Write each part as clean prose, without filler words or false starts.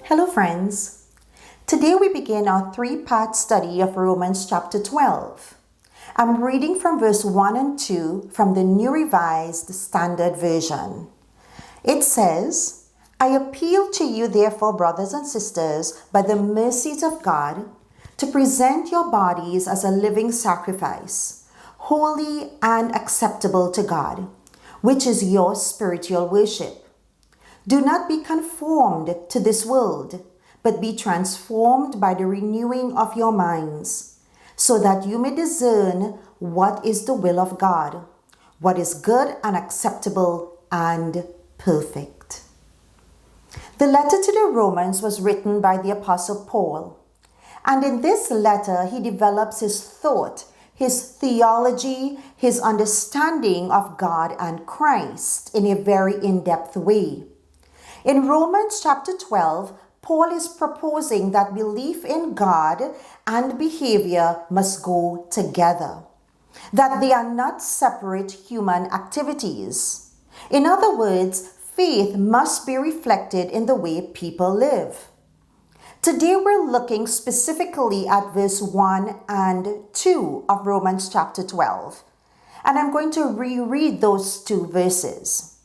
Hello friends. Today we begin our three-part study of Romans chapter 12. I'm reading from verse 1 and 2 from the New Revised Standard Version. It says, I appeal to you therefore, brothers and sisters, by the mercies of God, to present your bodies as a living sacrifice, holy and acceptable to God, which is your spiritual worship. Do not be conformed to this world, but be transformed by the renewing of your minds, so that you may discern what is the will of God, what is good and acceptable and perfect. The letter to the Romans was written by the Apostle Paul, and in this letter he develops his thought, his theology, his understanding of God and Christ in a very in-depth way. In Romans chapter 12, Paul is proposing that belief in God and behavior must go together, that they are not separate human activities. In other words, faith must be reflected in the way people live. Today we're looking specifically at verse 1 and 2 of Romans chapter 12, and I'm going to reread those two verses.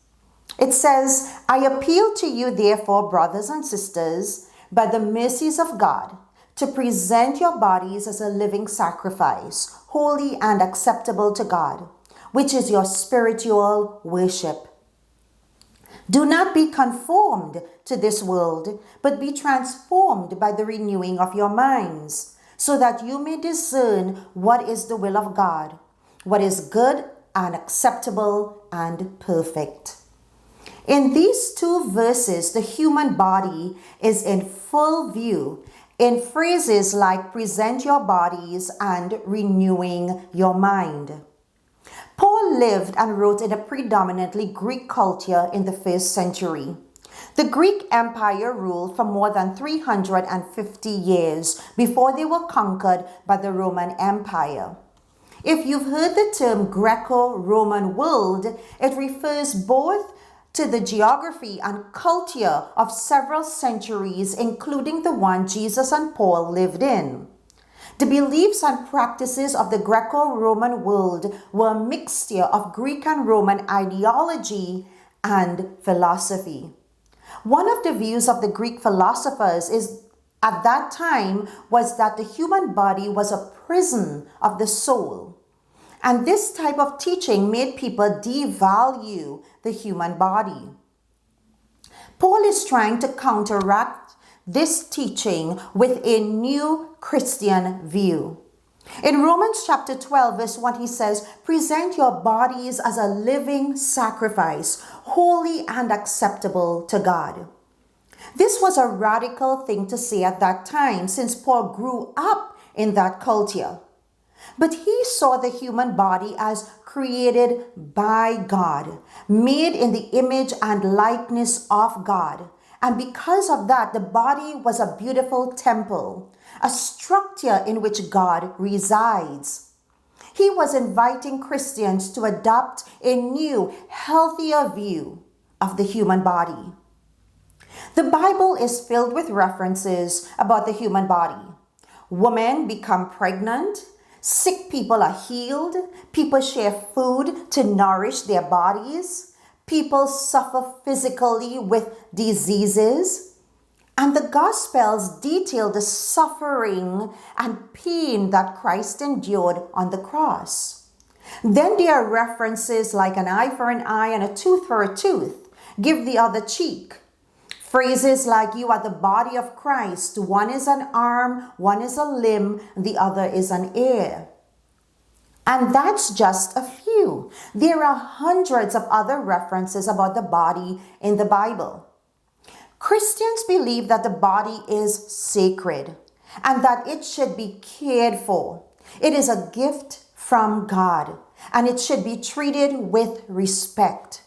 It says, I appeal to you therefore, brothers and sisters, by the mercies of God, to present your bodies as a living sacrifice, holy and acceptable to God, which is your spiritual worship. Do not be conformed to this world, but be transformed by the renewing of your minds, so that you may discern what is the will of God, what is good and acceptable and perfect. In these two verses, the human body is in full view in phrases like present your bodies and renewing your mind. Paul lived and wrote in a predominantly Greek culture in the first century. The Greek Empire ruled for more than 350 years before they were conquered by the Roman Empire. If you've heard the term Greco-Roman World, it refers both to the geography and culture of several centuries, including the one Jesus and Paul lived in. The beliefs and practices of the Greco-Roman world were a mixture of Greek and Roman ideology and philosophy. One of the views of the Greek philosophers at that time was that the human body was a prison of the soul. And this type of teaching made people devalue the human body. Paul is trying to counteract this teaching with a new Christian view. In Romans chapter 12, verse 1, he says, present your bodies as a living sacrifice, holy and acceptable to God. This was a radical thing to say at that time, since Paul grew up in that culture. But he saw the human body as created by God, made in the image and likeness of God. And because of that, the body was a beautiful temple, a structure in which God resides. He was inviting Christians to adopt a new, healthier view of the human body. The Bible is filled with references about the human body. Women become pregnant. Sick people are healed. People share food to nourish their bodies. People suffer physically with diseases. And the Gospels detail the suffering and pain that Christ endured on the cross. Then there are references like an eye for an eye and a tooth for a tooth. Give the other cheek. Phrases like you are the body of Christ. One is an arm, one is a limb, the other is an ear. And that's just a few. There are hundreds of other references about the body in the Bible. Christians believe that the body is sacred and that it should be cared for. It is a gift from God and it should be treated with respect.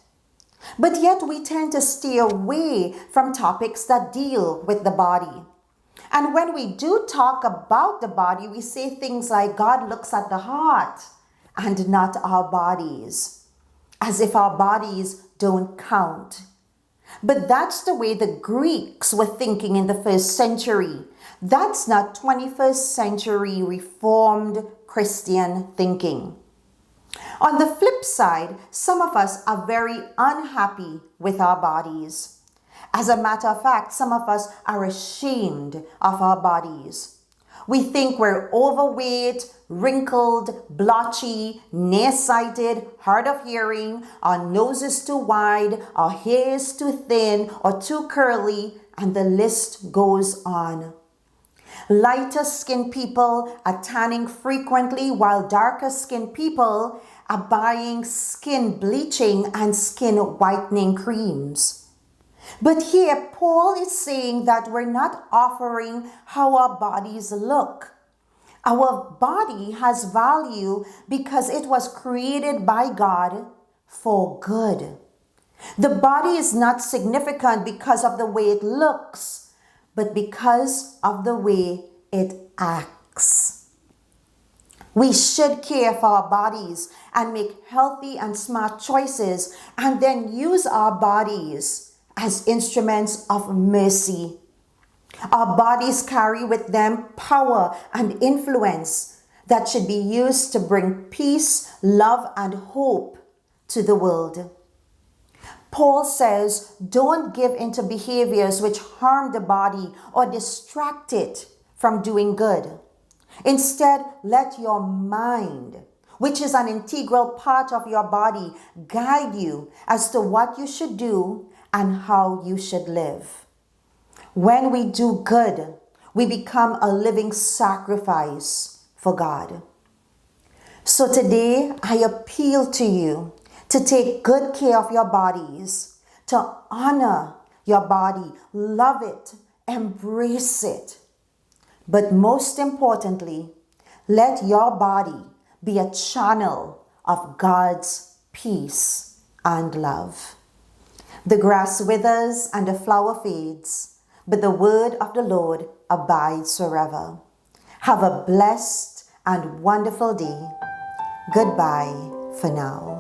But yet we tend to stay away from topics that deal with the body. And when we do talk about the body, we say things like God looks at the heart and not our bodies, as if our bodies don't count. But that's the way the Greeks were thinking in the first century. That's not 21st century Reformed Christian thinking. On the flip side, some of us are very unhappy with our bodies. As a matter of fact, some of us are ashamed of our bodies. We think we're overweight, wrinkled, blotchy, nearsighted, hard of hearing, our nose is too wide, our hair is too thin or too curly, and the list goes on. Lighter skinned people are tanning frequently, while darker skinned people are buying skin bleaching and skin whitening creams. But here, Paul is saying that we're not offering how our bodies look. Our body has value because it was created by God for good. The body is not significant because of the way it looks, but because of the way it acts. We should care for our bodies and make healthy and smart choices, and then use our bodies as instruments of mercy. Our bodies carry with them power and influence that should be used to bring peace, love, and hope to the world. Paul says, don't give into behaviors which harm the body or distract it from doing good. Instead, let your mind, which is an integral part of your body, guide you as to what you should do and how you should live. When we do good, we become a living sacrifice for God. So today, I appeal to you to take good care of your bodies, to honor your body, love it, embrace it. But most importantly, let your body be a channel of God's peace and love. The grass withers and the flower fades, but the word of the Lord abides forever. Have a blessed and wonderful day. Goodbye for now.